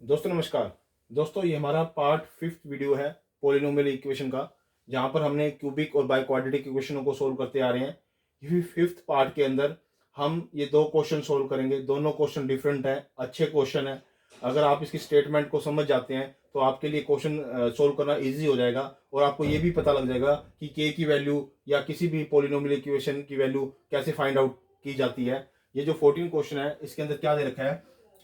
दोस्तों नमस्कार। दोस्तों ये हमारा पार्ट 5th वीडियो है पोलिनोमियल इक्वेशन का, जहां पर हमने क्यूबिक और बाई क्वाड्रेटिक इक्वेशनों को सोल्व करते आ रहे हैं। ये 5th पार्ट के अंदर हम ये दो क्वेश्चन सोल्व करेंगे। दोनों क्वेश्चन डिफरेंट है, अच्छे क्वेश्चन है। अगर आप इसकी स्टेटमेंट को समझ जाते हैं तो आपके लिए क्वेश्चन सोल्व करना ईजी हो जाएगा, और आपको ये भी पता लग जाएगा कि के की वैल्यू या किसी भी पोलिनोमियल इक्वेशन की वैल्यू कैसे फाइंड आउट की जाती है। ये जो 14 क्वेश्चन है इसके अंदर क्या दे रखा है,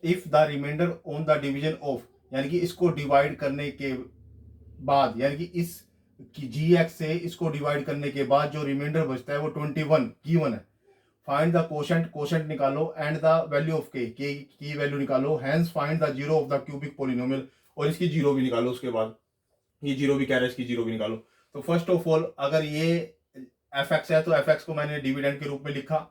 if the reminder on the division of, यानी कि इसको डिवाइड करने के बाद, यानी कि इस जी एक्स से इसको डिवाइड करने के बाद जो रिमाइंडर बचता है वो 21 गिवन है। फाइंड द कोशेंट, कोशेंट निकालो, एंड द वैल्यू ऑफ के की वैल्यू निकालो, hence find the zero of the cubic polynomial, और इसकी जीरो भी निकालो। उसके बाद ये जीरो भी कह रहा है, इसकी जीरो भी निकालो। तो फर्स्ट ऑफ ऑल अगर ये एफ एक्स है तो एफ एक्स को मैंने डिविडेंड के रूप में लिखा,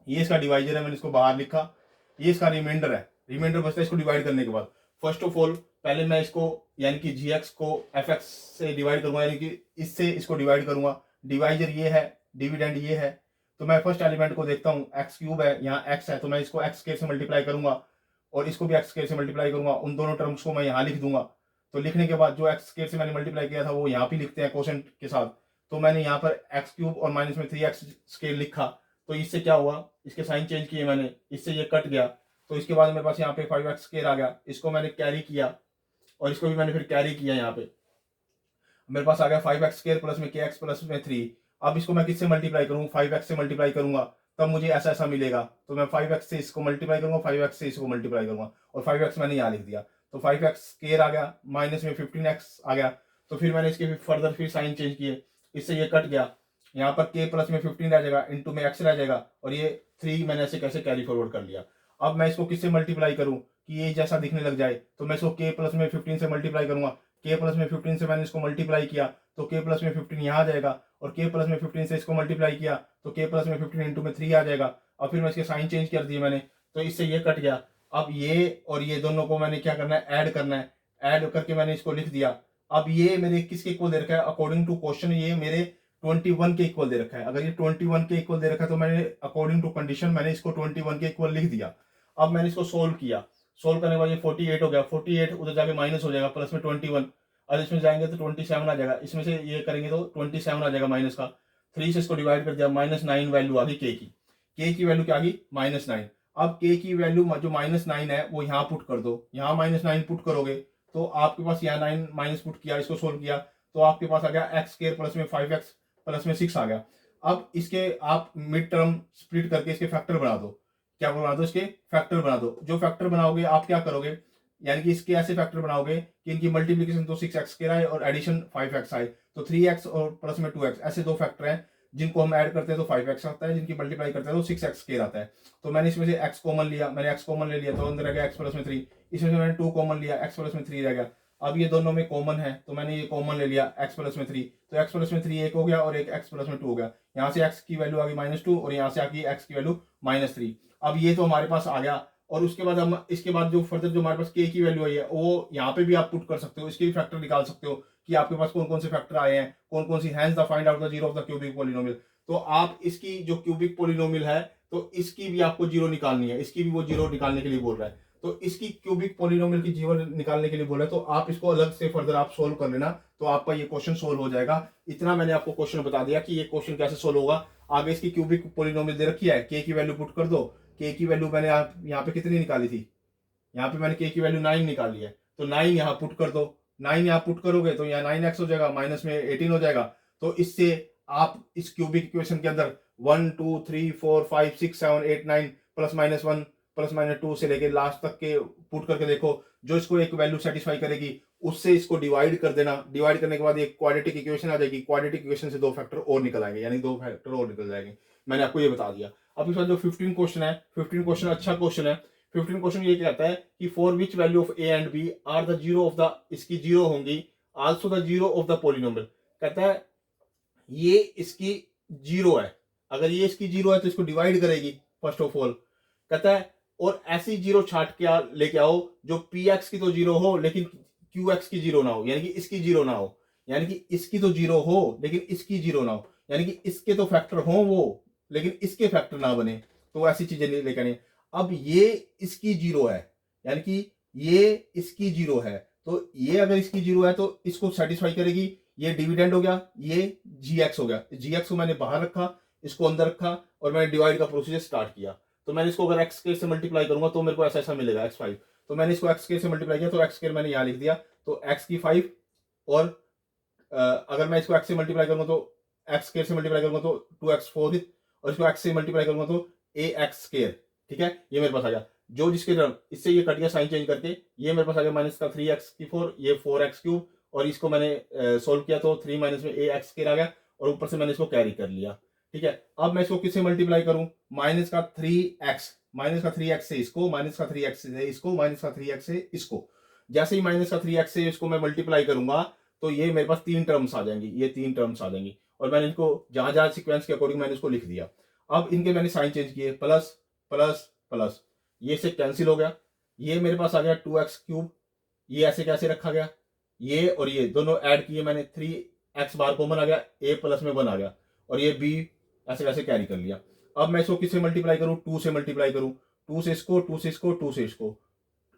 ये इसका डिवाइजर है, मैंने इसको बाहर लिखा। ये इसका रिमाइंडर है, रिमाइंडर बचता है इसको डिवाइड करने के बाद। फर्स्ट ऑफ ऑल पहले मैं इसको यानी कि जी एक्स को एफ एक्स से डिवाइड करूंगा, यानी कि इससे इसको डिवाइड करूंगा। डिवाइजर ये है, डिविडेंड ये है। तो मैं फर्स्ट एलिमेंट को देखता हूँ, एक्स क्यूब है, यहाँ एक्स है, तो मैं इसको एक्स स्क्वायर से मल्टीप्लाई करूंगा और इसको भी एक्स स्क्वायर से मल्टीप्लाई करूंगा। उन दोनों टर्म्स को मैं यहाँ लिख दूंगा। तो लिखने के बाद जो एक्स स्क्वायर से मैंने मल्टीप्लाई किया था वो यहाँ पे लिखते हैं कोशेंट के साथ। तो मैंने यहाँ पर एक्स क्यूब और माइनस में 3x स्क्वायर लिखा। तो इससे क्या हुआ, इसके साइन चेंज किए मैंने, इससे ये कट गया। तो इसके बाद मेरे पास यहाँ पे 5x स्क्वायर आ गया, इसको मैंने कैरी किया और इसको भी मैंने फिर कैरी किया। यहाँ पे मेरे पास आ गया 5x स्क्वायर प्लस में kx प्लस में 3। अब इसको मैं किससे मल्टीप्लाई करूँ, 5x से मल्टीप्लाई करूंगा, तब मुझे ऐसा ऐसा मिलेगा। तो मैं 5x से इसको मल्टीप्लाई करूंगा, 5x से इसको मल्टीप्लाई करूंगा, और 5x मैंने यहाँ लिख दिया। तो 5x स्क्वायर आ गया, माइनस में 15x आ गया। तो फिर मैंने इसके फर्दर फिर साइन चेंज किए, इससे ये कट गया। यहाँ पर k प्लस में 15 रह जाएगा, इंटू में x रह जाएगा, और ये 3 मैंने ऐसे कैसे कैरी फॉरवर्ड कर लिया। अब मैं इसको किससे मल्टीप्लाई करूँ कि ये जैसा दिखने लग जाए, तो मैं इसको k प्लस में 15 से मल्टीप्लाई करूंगा। k प्लस में 15 से मैंने इसको मल्टीप्लाई किया तो k प्लस में 15 यहाँ आ जाएगा, और k प्लस में 15 से इसको मल्टीप्लाई किया तो k प्लस में 15 इंटू में 3 आ जाएगा। और फिर मैं इसके साइन चेंज कर दिए मैंने, तो इससे ये कट गया। अब ये और ये दोनों को मैंने क्या करना है, ऐड करना है। ऐड करके मैंने इसको लिख दिया। अब ये मेरे किसके इक्वल दे रखा है, अकॉर्डिंग टू क्वेश्चन ये मेरे 21 के इक्वल दे रखा है। अगर ये 21 के इक्वल दे रखा है तो मैंने अकॉर्डिंग टू कंडीशन मैंने इसको 21 के इक्वल लिख दिया। अब मैंने इसको सोल्व किया, सोल्व करने के बाद ये 48 हो गया। 48 उधर जाके माइनस हो जाएगा, प्लस में 21, और इसमें जाएंगे तो 27 आ जाएगा। इसमें से ये करेंगे तो 27 आ जाएगा माइनस का। 3 से इसको डिवाइड कर दिया, -9 वैल्यू आ गई के की वैल्यू क्या आ गई, -9। अब के की वैल्यू जो -9 है वो यहाँ पुट कर दो। यहाँ -9 पुट करोगे तो आपके पास यहाँ 9 माइनस पुट किया, इसको सोल्व किया तो आपके पास आ गया x स्क्वायर प्लस में 5x प्लस में 6 आ गया। अब इसके आप मिड टर्म स्प्लिट करके इसके फैक्टर बना दो। क्या बना दो, इसके फैक्टर बना दो। जो फैक्टर बनाओगे आप क्या करोगे, यानी कि इसके ऐसे फैक्टर बनाओगे कि इनकी मल्टीप्लिकेशन तो 6x स्क्वायर आए और एडिशन 5x आए, तो 3x और प्लस में 2x, ऐसे दो फैक्टर हैं जिनको हम ऐड करते हैं तो 5x आता है, जिनकी मल्टीप्लाई करते हैं तो 6x स्क्वायर आता है। तो मैंने इसमें से x कॉमन लिया, मैंने x कॉमन ले लिया तो अंदर रह गया x प्लस में 3। इसमें से मैंने 2 कॉमन लिया, x प्लस में 3 रह गया। अब ये दोनों में कॉमन है तो मैंने ये कॉमन ले लिया x प्लस में 3, तो x प्लस में 3 एक हो गया और एक x प्लस में 2 हो गया। यहाँ से x की वैल्यू आ गई -2 और यहाँ से आ गई x की वैल्यू -3। अब ये तो हमारे पास आ गया, और उसके बाद हम इसके बाद जो फर्दर जो हमारे पास k की वैल्यू आई है वो यहाँ पे भी आप पुट कर सकते हो, इसके भी फैक्टर निकाल सकते हो कि आपके पास कौन कौन से फैक्टर आए हैं, कौन कौन सी, hence the find out the zero of the cubic polynomial. तो आप इसकी जो क्यूबिक पॉलिनोमियल है तो इसकी भी आपको जीरो निकालनी है, इसकी भी वो जीरो निकालने के लिए बोल रहा है। तो इसकी क्यूबिक पॉलिनोमियल की जीरो निकालने के लिए बोल रहा है, तो आप इसको अलग से फर्दर आप सोल्व कर लेना, तो आपका ये क्वेश्चन सोल्व हो जाएगा। इतना मैंने आपको क्वेश्चन बता दिया कि ये क्वेश्चन कैसे सोल्व होगा। आगे इसकी क्यूबिक पॉलिनोमियल दे रखी है, के की वैल्यू पुट कर दो। के की वैल्यू मैंने आप यहाँ पे कितनी निकाली थी, यहाँ पे मैंने के की वैल्यू 9 निकाली है, तो 9 यहाँ पुट कर दो। 9 यहाँ पुट करोगे तो यहाँ 9x हो जाएगा, माइनस में 18 हो जाएगा। तो इससे आप इस क्यूबिक इक्वेशन के अंदर 1 2 3 4 5 6 7 8 9 +-1 +-2 से लेके लास्ट तक के पुट करके देखो, जो इसको एक वैल्यू सेटिस्फाई करेगी उससे इसको डिवाइड कर देना। डिवाइड करने के बाद एक क्वाड्रेटिक इक्वेशन आ जाएगी, क्वाड्रेटिक इक्वेशन से 2 फैक्टर और निकल आएंगे, यानी 2 फैक्टर और निकल जाएंगे। मैंने आपको ये बता दिया। अब इसका जो 15 क्वेश्चन है, 15 क्वेश्चन अच्छा क्वेश्चन है। 15 क्वेश्चन ये कहता है कि for which value of a and b are the zero of the, इसकी जीरो होंगी, also the zero of the polynomial. कहता है ये इसकी जीरो है, अगर ये इसकी जीरो है तो इसको डिवाइड करेगी फर्स्ट ऑफ ऑल। कहता है और ऐसी जीरो छाट के लेके आओ जो पी एक्स की तो जीरो हो लेकिन क्यू एक्स की जीरो ना हो, यानी कि इसकी जीरो ना हो, यानी कि इसकी तो जीरो हो लेकिन इसकी जीरो ना हो, यानी कि इसके तो फैक्टर हो वो लेकिन इसके फैक्टर ना बने, तो ऐसी चीजें लेके आनी। अब ये इसकी जीरो है, यानी कि ये इसकी जीरो है, तो ये अगर इसकी जीरो है तो इसको सेटिस्फाई करेगी। ये डिविडेंड हो गया, ये जी एक्स हो गया। जी एक्स को मैंने बाहर रखा, इसको अंदर रखा और मैंने डिवाइड का प्रोसीजर स्टार्ट किया। तो मैंने इसको अगर एक्स स्क्वायर से मल्टीप्लाई करूंगा तो मेरे को ऐसा ऐसा मिलेगा x5। तो मैंने इसको एक्स स्क्वायर से मल्टीप्लाई किया तो एक्स स्क्वायर मैंने यहाँ लिख दिया, तो एक्स की 5 और अगर मैं इसको एक्स से मल्टीप्लाई करूंगा तो एक्स स्क्वायर से मल्टीप्लाई करूंगा तो 2x4 और इसको एक्स से मल्टीप्लाई करूंगा तो ए एक्स स्क्वायर। ठीक है, ये मेरे पास आ गया। जो जिसके टर्म इससे ये कट गया साइन चेंज करके, ये मेरे पास आ गया माइनस का 3x4, ये 4x3 और इसको मैंने सोल्व किया तो 3 माइनस में ए एक्स स्क्वायर आ गया और ऊपर से मैंने इसको कैरी कर लिया। ठीक है, अब मैं इसको किससे मल्टीप्लाई करूं, माइनस का 3x से इसको, माइनस का 3x से इसको, माइनस का 3x से इसको। जैसे ही माइनस का 3x से इसको मैं मल्टीप्लाई करूंगा तो ये मेरे पास 3 टर्म्स आ जाएंगी, ये 3 टर्म्स आ जाएंगी और मैंने इनको जहां जहां सीक्वेंस के अकॉर्डिंग मैंने इसको लिख दिया। अब इनके मैंने साइन चेंज किए, प्लस प्लस प्लस, ये से कैंसिल हो गया। ये मेरे पास आ गया 2x3, ये ऐसे कैसे रखा गया, ये और ये दोनों ऐड किए मैंने, 3x बार कॉमन आ गया, a प्लस में 1 आ गया और ये b ऐसे कैसे कैरी कर लिया। अब मैं इसको किससे मल्टीप्लाई करूं, 2 से मल्टीप्लाई करूं, 2 से इसको, 2 से इसको, 2 से इसको,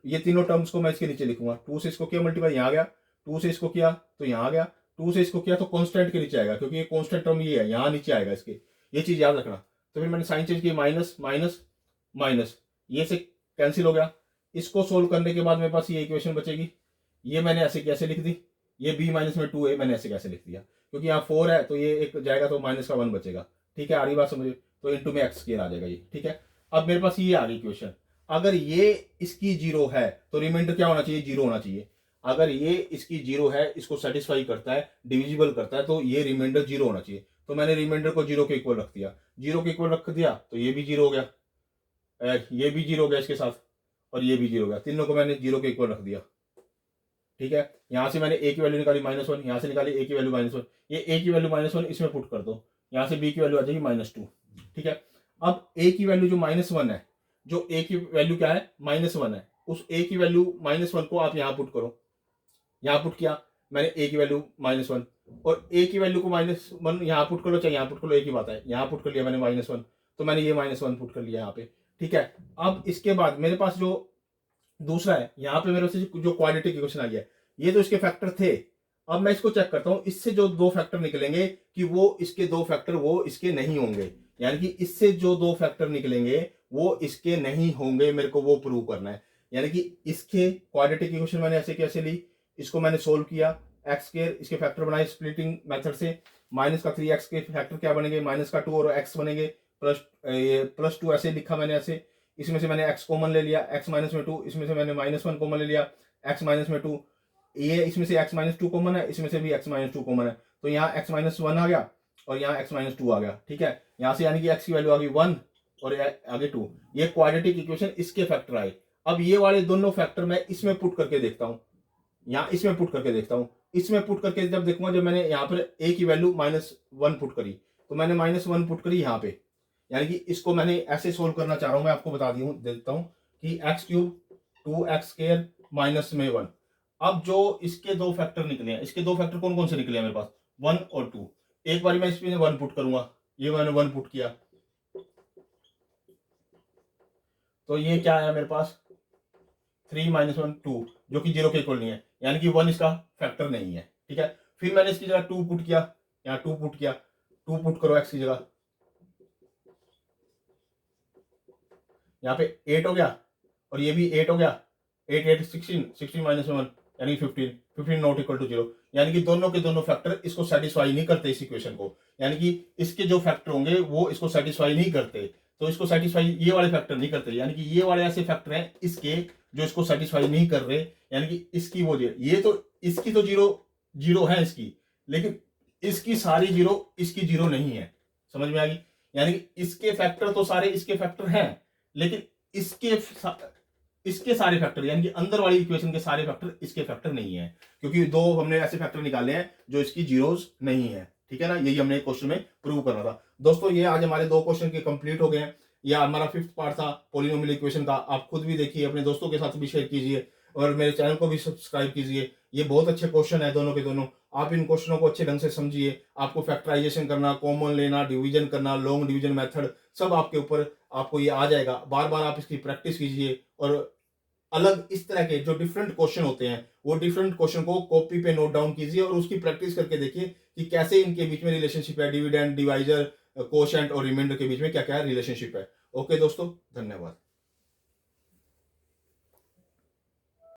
ये तीनों टर्म्स को मैं इसके नीचे लिखूंगा। 2 से इसको किया मल्टीप्लाई, यहाँ आ गया, 2 से इसको किया तो यहाँ आ गया, 2 से इसको किया तो कांस्टेंट के नीचे आएगा क्योंकि ये कांस्टेंट टर्म ये है, यहाँ नीचे आएगा इसके, ये चीज याद रखना। तो फिर मैंने साइन चेंज किया, माइनस माइनस माइनस, ये से कैंसिल हो गया। इसको सोल्व करने के बाद मेरे पास ये इक्वेशन बचेगी, ये मैंने ऐसे कैसे लिख दी, ये b माइनस में 2a मैंने ऐसे कैसे लिख दिया क्योंकि यहाँ 4 है तो ये एक जाएगा तो माइनस का 1 बचेगा। ठीक है, आ रही बात समझे, तो इंटू में एक्स स्क्वायर आ जाएगा ये। ठीक है, अब मेरे पास ये आ गई इक्वेशन। अगर ये इसकी जीरो है तो रिमाइंडर क्या होना चाहिए, जीरो होना चाहिए। अगर ये इसकी जीरो है, इसको सेटिस्फाई करता है, डिविजिबल करता है, तो ये रिमाइंडर जीरो होना चाहिए। तो मैंने रिमाइंडर को जीरो के इक्वल रख दिया, जीरो के इक्वल रख दिया तो ये भी जीरो हो गया, ये भी जीरो हो गया इसके साथ और ये भी जीरो हो गया, तीनों को मैंने जीरो के इक्वल रख दिया। ठीक है, यहां से मैंने a की वैल्यू निकाली -1, यहां से निकाली a की वैल्यू -1, ये a की वैल्यू -1 इसमें पुट कर दो, यहां से b की वैल्यू आ जाएगी -2। ठीक है, अब a की वैल्यू जो -1 है, जो a की वैल्यू क्या है, -1 है, उस a की वैल्यू -1 को आप यहां पुट करो। यहां पुट किया मैंने a की वैल्यू -1 और a की वैल्यू को -1 यहां पुट करो चाहे यहां पुट करो, एक ही बात है। यहां पुट कर लिया मैंने -1, तो मैंने ये -1 पुट कर लिया यहाँ पे। ठीक है, अब इसके बाद मेरे पास जो दूसरा है, यहाँ पे मेरे पास जो क्वाड्रेटिक इक्वेशन आ गया, ये तो इसके फैक्टर थे। अब मैं इसको चेक करता हूं, इससे जो दो फैक्टर निकलेंगे कि वो इसके दो फैक्टर वो इसके नहीं होंगे, यानी कि इससे जो दो फैक्टर निकलेंगे वो इसके नहीं होंगे, मेरे को वो प्रूव करना है। यानी कि इसके क्वाड्रेटिक इक्वेशन मैंने ऐसे कैसे ली, इसको मैंने सोल्व किया, एक्स स्क्वायर इसके फैक्टर बनाए स्प्लिटिंग मेथड से, माइनस का 3x के फैक्टर क्या बनेंगे, -2 और x बनेंगे, +2 ऐसे लिखा मैंने ऐसे। इसमें से मैंने x कॉमन ले लिया, x -2, इसमें से मैंने -1 कॉमन ले लिया, x -2, ये इसमें से x -2 कॉमन है, इसमें से भी x -2 कॉमन है, तो यहाँ x -1 आ गया और यहाँ x -2 आ गया। ठीक है, यहाँ से यानी कि x की वैल्यू आ गई 1 और आगे 2। ये क्वाड्रेटिक इक्वेशन इसके फैक्टर आए। अब ये वाले दोनों फैक्टर मैं इसमें पुट करके देखता हूँ, यहाँ इसमें पुट करके देखता हूँ। इसमें पुट करके जब देखूंगा, जब मैंने यहाँ पर a की वैल्यू -1 पुट करी, तो मैंने -1 पुट करी यहाँ पे, यानी कि इसको मैंने ऐसे सोल्व करना चाह रहा हूं, मैं आपको बता देता हूं कि x3 2x² -1। अब जो इसके दो फैक्टर निकले हैं, इसके दो फैक्टर कौन कौन से निकले हैं मेरे पास, 1 और 2। एक बार मैं इसमें 1 पुट करूंगा, ये मैंने 1 पुट किया तो ये क्या आया मेरे पास 3 -1 2, जो कि 0 के इक्वल नहीं है, यानी कि 1 इसका फैक्टर नहीं है। ठीक है, फिर मैंने इसकी जगह 2 पुट किया, यहाँ 2 पुट किया, 2 पुट करो x की जगह, यहाँ पे 8 हो गया और ये भी 8 हो गया, 8 8 16 16 -1 यानी 15 15 नॉट इक्वल टू 0, यानी कि दोनों के दोनों फैक्टर इसको सेटिस्फाई नहीं करते इस इक्वेशन को, यानी कि इसके जो फैक्टर होंगे वो इसको सेटिस्फाई नहीं करते, तो इसको सेटिस्फाई ये वाले फैक्टर नहीं करते, यानी कि ये वाले ऐसे फैक्टर हैं इसके जो इसको सेटिस्फाई नहीं कर रहे, यानी कि इसकी वो ये तो इसकी तो जीरो है इसकी, लेकिन इसकी सारी जीरो इसकी जीरो नहीं है, समझ में आ गई। यानी कि इसके फैक्टर तो सारे इसके फैक्टर हैं, लेकिन इसके सारे फैक्टर यानी कि अंदर वाली इक्वेशन के सारे फैक्टर इसके फैक्टर नहीं है, क्योंकि दो हमने ऐसे फैक्टर निकाले हैं जो इसकी जीरोस नहीं है। ठीक है ना, यही हमने क्वेश्चन में प्रूव करना था। दोस्तों ये आज हमारे दो क्वेश्चन के कंप्लीट हो गए हैं, यह हमारा 5th पार्ट था पॉलिनोमियल इक्वेशन का। आप खुद भी देखिए, अपने दोस्तों के साथ भी शेयर कीजिए और मेरे चैनल को भी सब्सक्राइब कीजिए। ये बहुत अच्छे क्वेश्चन है दोनों के दोनों, आप इन क्वेश्चनों को अच्छे ढंग से समझिए। आपको फैक्टराइजेशन करना, कॉमन लेना, डिवीजन करना, लॉन्ग डिवीजन मेथड सब आपके ऊपर, आपको ये आ जाएगा। बार बार आप इसकी प्रैक्टिस कीजिए और अलग इस तरह के जो डिफरेंट क्वेश्चन होते हैं, वो डिफरेंट क्वेश्चन को कॉपी पे नोट डाउन कीजिए और उसकी प्रैक्टिस करके देखिए कि कैसे इनके बीच में रिलेशनशिप है, डिविडेंड, डिवाइजर, कोशेंट और रिमाइंडर के बीच में क्या क्या रिलेशनशिप है। ओके दोस्तों, धन्यवाद।